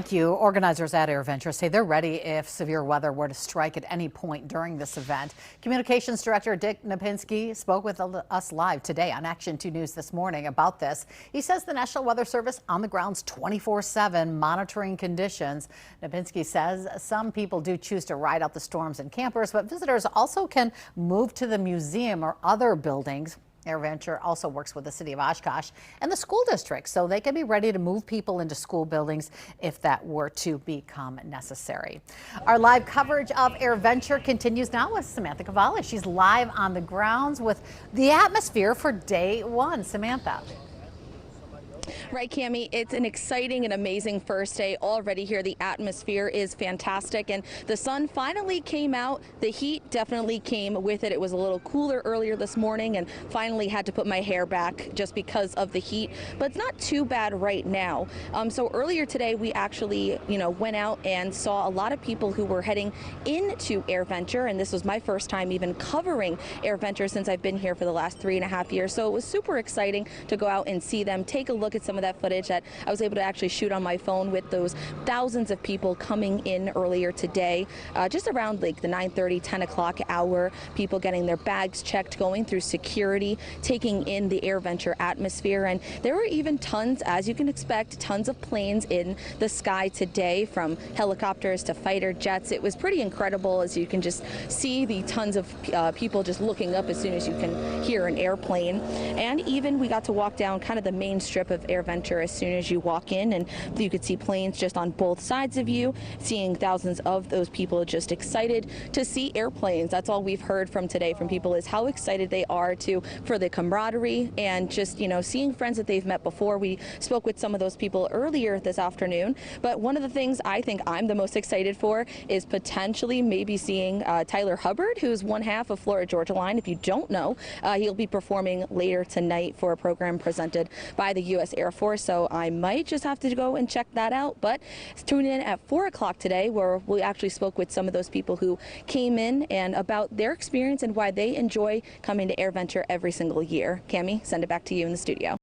Thank you. Organizers at AirVenture say they're ready if severe weather were to strike at any point during this event. Communications Director Dick Napinski spoke with us live today on Action 2 News this morning about this. He says the National Weather Service on the grounds 24/7 monitoring conditions. Napinski says some people do choose to ride out the storms in campers, but visitors also can move to the museum or other buildings. AirVenture also works with the city of Oshkosh and the school district, so they can be ready to move people into school buildings if that were to become necessary. Our live coverage of AirVenture continues now with Samantha Cavalli. She's live on the grounds with the atmosphere for day one. Samantha. Right, Cammie, it's an exciting and amazing first day already here. The atmosphere is fantastic and the sun finally came out. The heat definitely came with it. It was a little cooler earlier this morning and finally had to put my hair back just because of the heat, but it's not too bad right now. So earlier today we actually, went out and saw a lot of people who were heading into AirVenture, and this was my first time even covering AirVenture since I've been here for the last 3.5 years. So it was super exciting to go out and see them, take a look at some of that footage that I was able to actually shoot on my phone with those thousands of people coming in earlier today, just around like the 9:30, 10 o'clock hour, people getting their bags checked, going through security, taking in the AirVenture atmosphere. And there were even tons, as you can expect, tons of planes in the sky today, from helicopters to fighter jets. It was pretty incredible, as you can just see the tons of people just looking up as soon as you can hear an airplane. And even we got to walk down kind of the main strip of AirVenture as soon as you walk in, and you could see planes just on both sides of you, seeing thousands of those people just excited to see airplanes. That's all we've heard from today from people, is how excited they are for the camaraderie and just, seeing friends that they've met before. We spoke with some of those people earlier this afternoon, but one of the things I think I'm the most excited for is potentially maybe seeing Tyler Hubbard, who's one half of Florida Georgia Line. If you don't know, he'll be performing later tonight for a program presented by the U.S. Air Force, so I might just have to go and check that out. But tune in at 4 o'clock today, where we actually spoke with some of those people who came in and about their experience and why they enjoy coming to AirVenture every single year. Cammie, send it back to you in the studio.